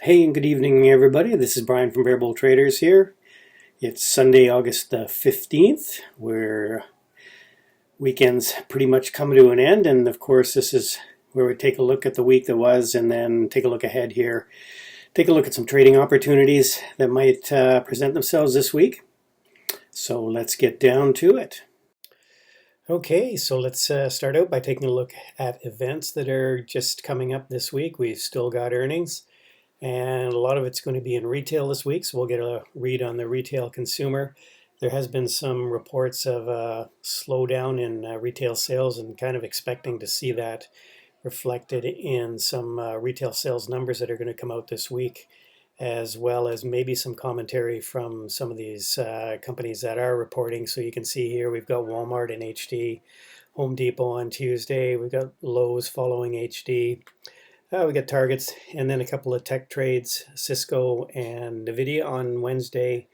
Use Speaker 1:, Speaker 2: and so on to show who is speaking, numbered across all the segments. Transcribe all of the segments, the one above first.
Speaker 1: Hey, and good evening, everybody. This is Brian from Bear Bull Traders here. It's Sunday, August the 15th, where weekend's pretty much come to an end. And of course, this is where we take a look at the week that was and then take a look ahead here. Take a look at some trading opportunities that might present themselves this week. So let's get down to it. Okay, so let's start out by taking a look at events that are just coming up this week. We've still got earnings. And a lot of it's going to be in retail this week, so we'll get a read on the retail consumer. There has been some reports of a slowdown in retail sales, and kind of expecting to see that reflected in some retail sales numbers that are going to come out this week, as well as maybe some commentary from some of these companies that are reporting. So you can see here we've got Walmart in HD, Home Depot on Tuesday, we've got Lowe's following HD. We got Targets, and then a couple of tech trades, Cisco and NVIDIA on Wednesday,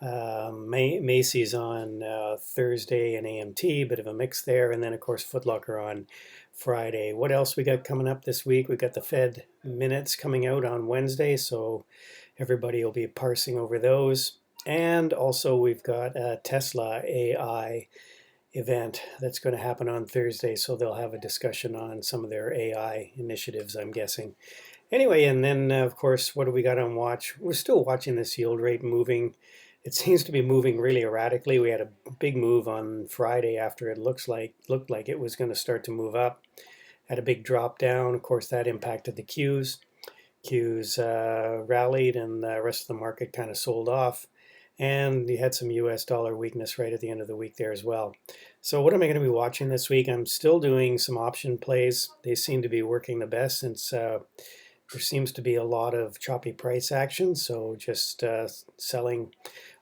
Speaker 1: Macy's on Thursday, and AMT, bit of a mix there, and then of course Foot Locker on Friday. What else we got coming up this week? We got the Fed minutes coming out on Wednesday, so everybody will be parsing over those. And also we've got Tesla AI event that's going to happen on Thursday, so they'll have a discussion on some of their AI initiatives, I'm guessing. Anyway, and then of course, what do we got on watch? We're still watching this yield rate moving. It seems to be moving really erratically. We had a big move on Friday after it looked like it was going to start to move up. Had a big drop down. Of course, that impacted the Qs. Qs rallied, and the rest of the market kind of sold off. And you had some US dollar weakness right at the end of the week there as well. So what am I going to be watching this week? I'm still doing some option plays. They seem to be working the best since there seems to be a lot of choppy price action. So just selling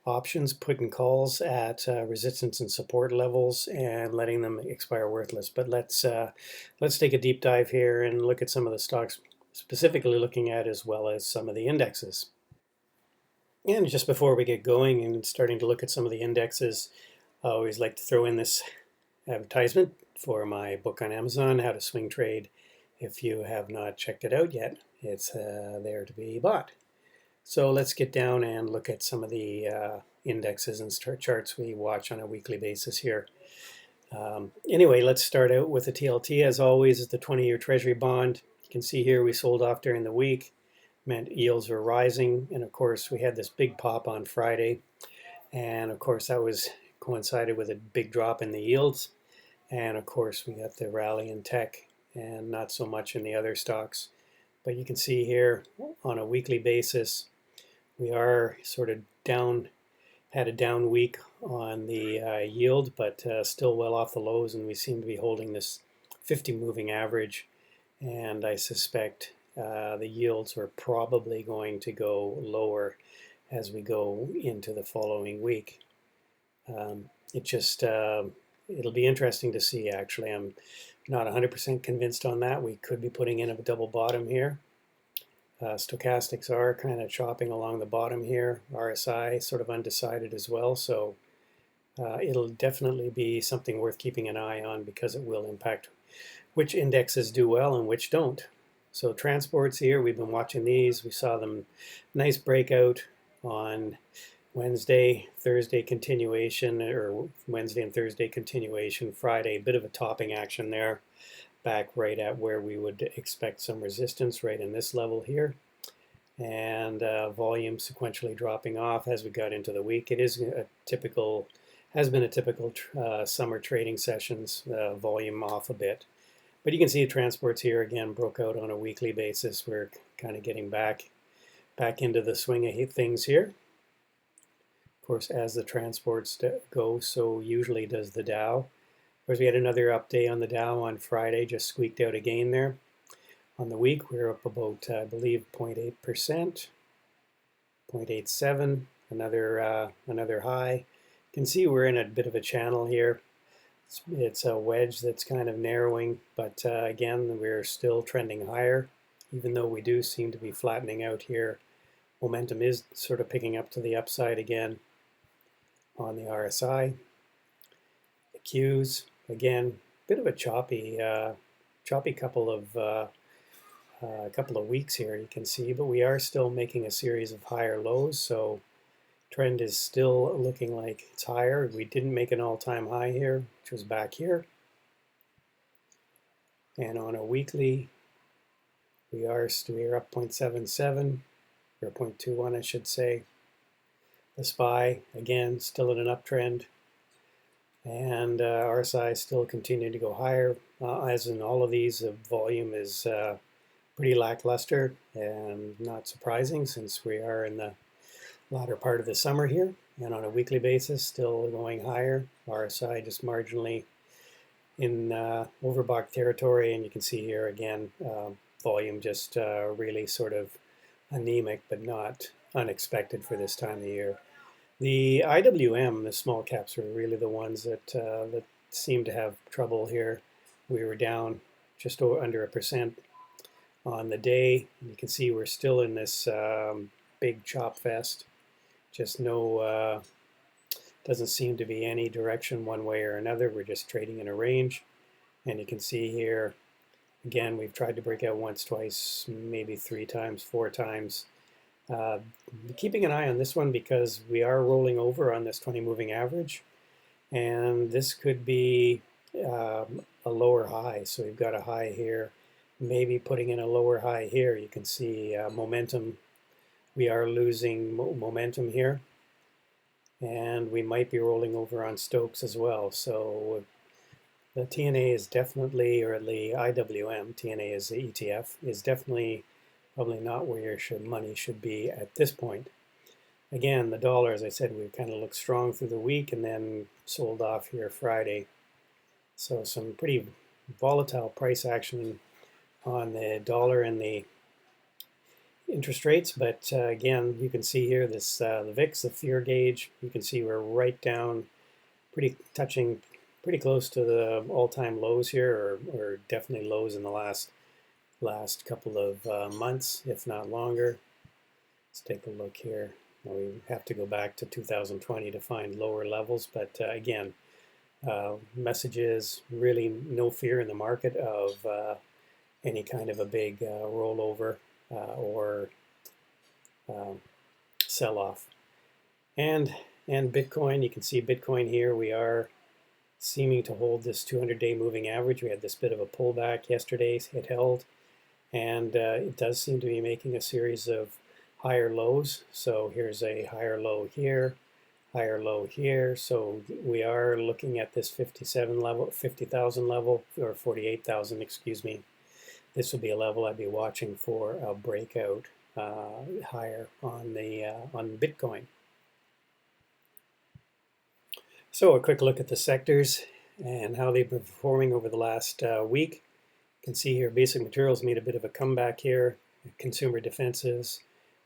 Speaker 1: options, putting calls at resistance and support levels and letting them expire worthless. But let's take a deep dive here and look at some of the stocks specifically looking at, as well as some of the indexes. And just before we get going and starting to look at some of the indexes, I always like to throw in this advertisement for my book on Amazon, How to Swing Trade. If you have not checked it out yet, it's there to be bought. So let's get down and look at some of the indexes and charts we watch on a weekly basis here. Anyway, let's start out with the TLT. As always, is the 20-year Treasury bond. You can see here we sold off during the week. Meant yields were rising, and of course we had this big pop on Friday, and of course that was coincided with a big drop in the yields, and of course we got the rally in tech and not so much in the other stocks. But you can see here on a weekly basis we are sort of down, had a down week on the yield, but still well off the lows, and we seem to be holding this 50 moving average, and I suspect the yields are probably going to go lower as we go into the following week. It'll be interesting to see, actually. I'm not 100% convinced on that. We could be putting in a double bottom here. Stochastics are kind of chopping along the bottom here. RSI sort of undecided as well, so it'll definitely be something worth keeping an eye on, because it will impact which indexes do well and which don't. So transports here, we've been watching these. We saw them nice breakout on Wednesday, Thursday continuation, or Wednesday and Thursday continuation. Friday, a bit of a topping action there, back right at where we would expect some resistance, right in this level here. And volume sequentially dropping off as we got into the week. It is a typical, has been a typical summer trading sessions, volume off a bit. But you can see transports here again broke out on a weekly basis. We're kind of getting back into the swing of things here. Of course, as the transports go, so usually does the Dow. Of course, we had another update on the Dow on Friday, just squeaked out a gain there. On the week, we're up about, I believe, 0.8%, 0.87, another high. You can see we're in a bit of a channel here. It's a wedge that's kind of narrowing, but again, we're still trending higher, even though we do seem to be flattening out here. Momentum is sort of picking up to the upside again on the RSI. The Qs, again, bit of a choppy couple of a couple of weeks here, you can see, but we are still making a series of higher lows, so trend is still looking like it's higher. We didn't make an all-time high here, which was back here. And on a weekly, we are up 0.77, or 0.21, I should say. The SPY, again, still in an uptrend. And RSI still continuing to go higher. As in all of these, the volume is pretty lackluster, and not surprising since we are in the latter part of the summer here. And on a weekly basis, still going higher. RSI just marginally in overbought territory, and you can see here again, volume just really sort of anemic, but not unexpected for this time of the year. The IWM, the small caps, are really the ones that seem to have trouble here. We were down just under 1% on the day. You can see we're still in this big chop fest. Just no, doesn't seem to be any direction one way or another. We're just trading in a range. And you can see here, again, we've tried to break out once, twice, maybe 3 times, 4 times. Keeping an eye on this one because we are rolling over on this 20 moving average, and this could be a lower high. So we've got a high here, maybe putting in a lower high here. You can see momentum. We are losing momentum here, and we might be rolling over on Stokes as well. So the TNA is definitely, or the IWM, TNA is the ETF, is definitely probably not where your money should be at this point. Again, the dollar, as I said, we kind of looked strong through the week and then sold off here Friday. So some pretty volatile price action on the dollar and the interest rates. But again, you can see here this the VIX, the fear gauge. You can see we're right down, touching pretty close to the all-time lows here, or definitely lows in the last couple of months, if not longer. Let's take a look here. Well, we have to go back to 2020 to find lower levels, but again, messages, really no fear in the market of any kind of a big rollover or sell-off. And Bitcoin, you can see Bitcoin here, we are seeming to hold this 200-day moving average. We had this bit of a pullback yesterday, it held. And it does seem to be making a series of higher lows. So here's a higher low here, higher low here. So we are looking at this 50,000 level, or 48,000, excuse me. This would be a level I'd be watching for a breakout higher on Bitcoin. So a quick look at the sectors and how they've been performing over the last week. You can see here basic materials made a bit of a comeback here, consumer defensives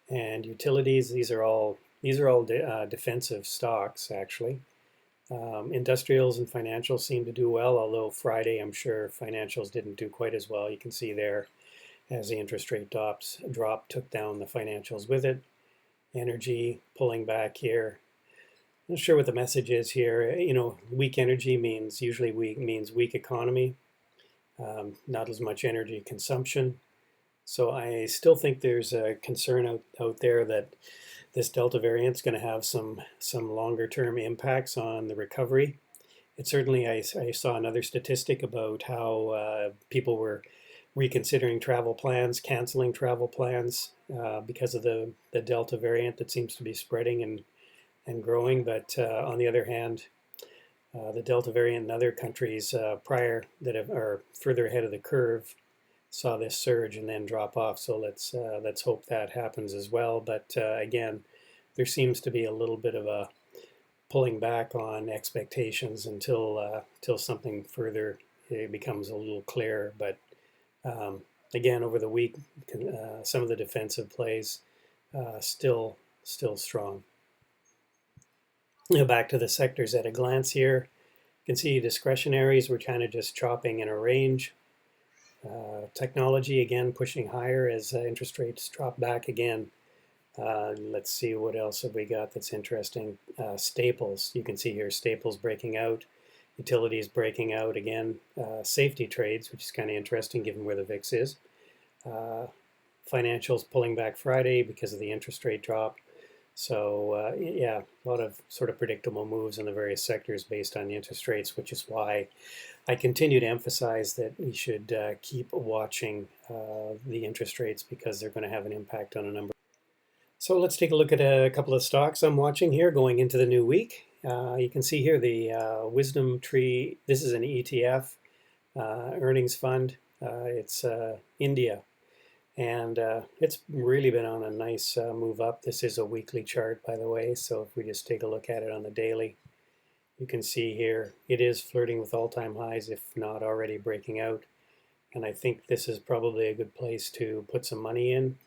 Speaker 1: and utilities. These are all defensive stocks actually. Industrials and financials seem to do well, although Friday I'm sure financials didn't do quite as well. You can see there as the interest rate drop took down the financials with it. Energy pulling back here. Not sure what the message is here. You know, weak energy means weak economy. Not as much energy consumption. So I still think there's a concern out there that this Delta variant is going to have some longer term impacts on the recovery. It certainly, I saw another statistic about how people were reconsidering travel plans, canceling travel plans because of the Delta variant that seems to be spreading and growing. But on the other hand, the Delta variant in other countries prior that are further ahead of the curve saw this surge and then drop off. So let's hope that happens as well. But again, there seems to be a little bit of a pulling back on expectations until something further becomes a little clearer. But again, over the week, some of the defensive plays still strong. Back to the sectors at a glance here. You can see discretionaries, we're kind of just chopping in a range. Technology, again, pushing higher as interest rates drop back again. Let's see what else have we got that's interesting. Staples, you can see here staples breaking out. Utilities breaking out again. Safety trades, which is kind of interesting given where the VIX is. Financials pulling back Friday because of the interest rate drop. So yeah, a lot of sort of predictable moves in the various sectors based on the interest rates, which is why I continue to emphasize that we should keep watching the interest rates because they're going to have an impact on a number. So let's take a look at a couple of stocks I'm watching here going into the new week. You can see here the Wisdom Tree. This is an ETF earnings fund. It's India. And it's really been on a nice move up. This is a weekly chart, by the way. So if we just take a look at it on the daily, you can see here it is flirting with all-time highs, if not already breaking out. And I think this is probably a good place to put some money in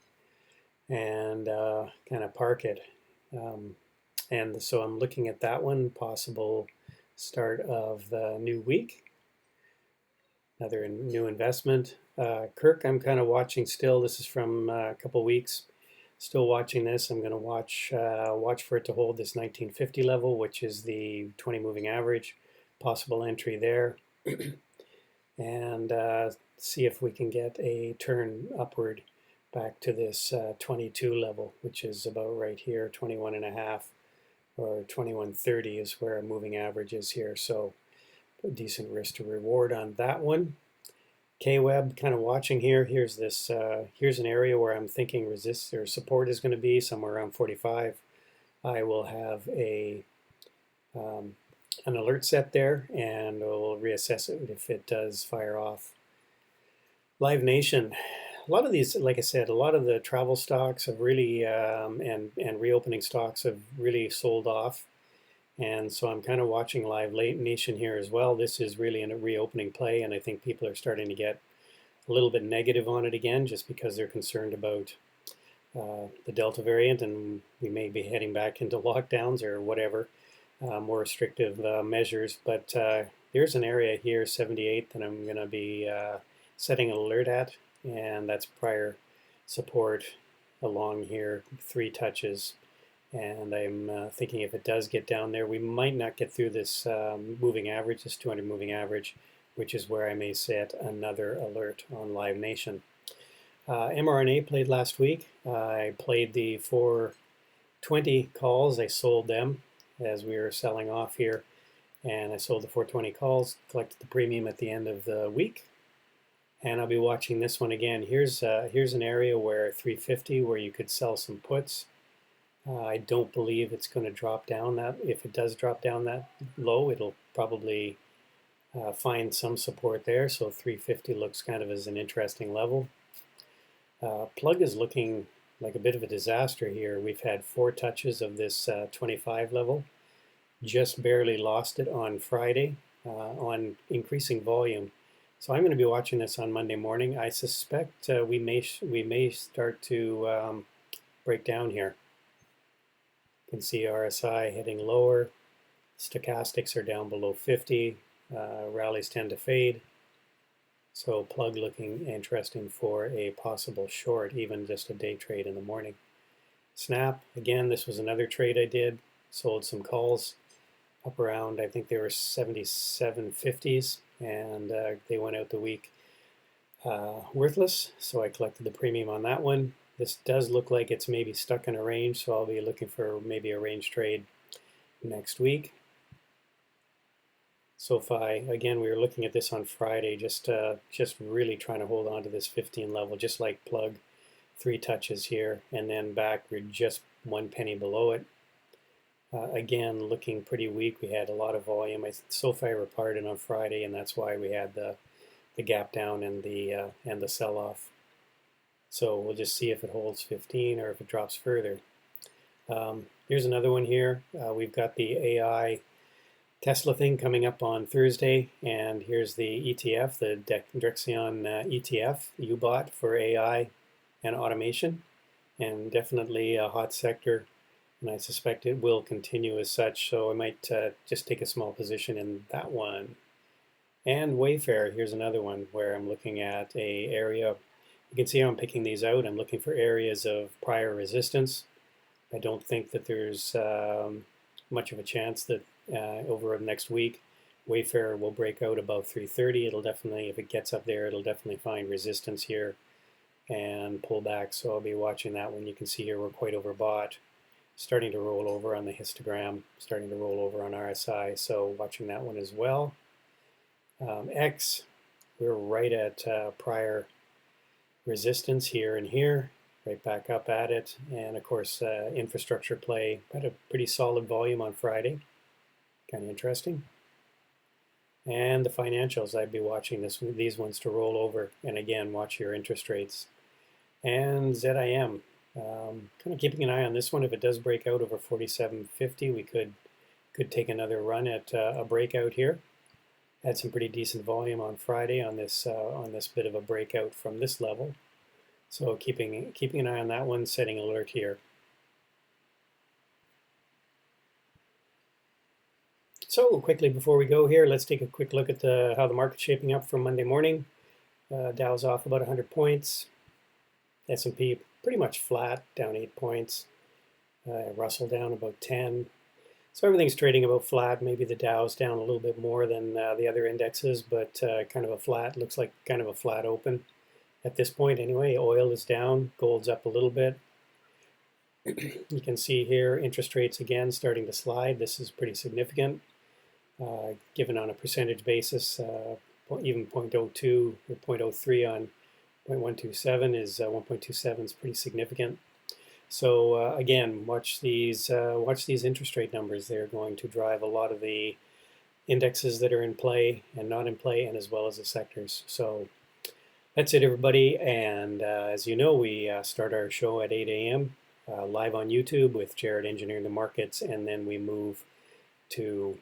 Speaker 1: and kind of park it. And so I'm looking at that one, possible start of the new week. Another new investment. Kirk, I'm kind of watching still. This is from a couple weeks. Still watching this. I'm going to watch for it to hold this 1950 level, which is the 20 moving average. Possible entry there. And see if we can get a turn upward back to this 22 level, which is about right here, 21.5 or 21.30 is where a moving average is here. So a decent risk to reward on that one. K-Web, kind of watching here. Here's this. Here's an area where I'm thinking resist or support is going to be somewhere around 45. I will have an alert set there, and we'll reassess it if it does fire off. Live Nation. A lot of these, like I said, a lot of the travel stocks have really and reopening stocks have really sold off. And so I'm kind of watching Live Nation here as well. This is really a reopening play, and I think people are starting to get a little bit negative on it again just because they're concerned about the Delta variant, and we may be heading back into lockdowns or whatever, more restrictive measures. But there's an area here, 78, that I'm going to be setting an alert at, and that's prior support along here, 3 touches. And I'm thinking if it does get down there, we might not get through this moving average, this 200 moving average, which is where I may set another alert on Live Nation. mRNA played last week. I played the 420 calls. I sold them as we were selling off here. And I sold the 420 calls, collected the premium at the end of the week. And I'll be watching this one again. Here's an area where 350, where you could sell some puts. I don't believe it's going to drop down that. If it does drop down that low, it'll probably find some support there. So 350 looks kind of as an interesting level. Plug is looking like a bit of a disaster here. We've had 4 touches of this 25 level. Just barely lost it on Friday on increasing volume. So I'm going to be watching this on Monday morning. I suspect we may start to break down here. You can see RSI heading lower. Stochastics are down below 50. Rallies tend to fade. So plug looking interesting for a possible short, even just a day trade in the morning. Snap, again, this was another trade I did. Sold some calls up around, I think they were 77.50s, and they went out the week worthless. So I collected the premium on that one. This does look like it's maybe stuck in a range, so I'll be looking for maybe a range trade next week. SoFi, again, we were looking at this on Friday, just really trying to hold on to this 15 level, just like plug. 3 touches here, and then back, we're just 1 penny below it. Again, looking pretty weak. We had a lot of volume. SoFi reported on Friday, and that's why we had the gap down and the sell-off. So we'll just see if it holds 15 or if it drops further. Here's another one here. We've got the AI Tesla thing coming up on Thursday, and here's the ETF, the Drexion ETF you bought for AI and automation, and definitely a hot sector, and I suspect it will continue as such, so I might just take a small position in that one. And Wayfair, here's another one where I'm looking at a area. You can see how I'm picking these out. I'm looking for areas of prior resistance. I don't think that there's much of a chance that over the next week Wayfair will break out above 330. It'll definitely, if it gets up there, it'll definitely find resistance here and pull back. So I'll be watching that one. You can see here we're quite overbought, starting to roll over on the histogram, starting to roll over on RSI. So watching that one as well. X, we're right at prior resistance here and here, right back up at it. And of course, infrastructure play had a pretty solid volume on Friday. Kind of interesting. And the financials, I'd be watching these ones to roll over. And again, watch your interest rates. And ZIM, kind of keeping an eye on this one. If it does break out over 47.50, we could take another run at a breakout here. Had some pretty decent volume on Friday on this bit of a breakout from this level. So keeping an eye on that one, setting alert here. So quickly before we go here, let's take a quick look at how the market's shaping up from Monday morning. Dow's off about 100 points. S&P pretty much flat, down 8 points. Russell down about 10. So everything's trading about flat. Maybe the Dow's down a little bit more than the other indexes, but kind of a flat, looks like kind of a flat open at this point anyway. Oil is down, gold's up a little bit. You can see here interest rates again starting to slide. This is pretty significant. Given on a percentage basis, even 0.02 or 0.03 on 0.127 is 1.27 is pretty significant. So again, watch these interest rate numbers. They're going to drive a lot of the indexes that are in play and not in play, and as well as the sectors. So that's it, everybody. And as you know, we start our show at 8 a.m. Live on YouTube with Jared engineering the markets, and then we move to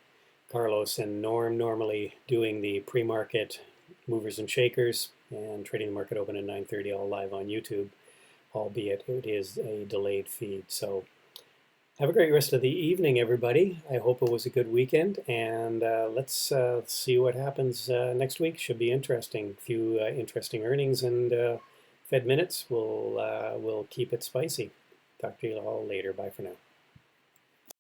Speaker 1: Carlos and Norm normally doing the pre-market movers and shakers and trading the market open at 9:30, all live on YouTube, albeit it is a delayed feed. So have a great rest of the evening, everybody. I hope it was a good weekend, and let's see what happens next week. Should be interesting. A few interesting earnings and Fed minutes. We'll keep it spicy. Talk to you all later. Bye for now.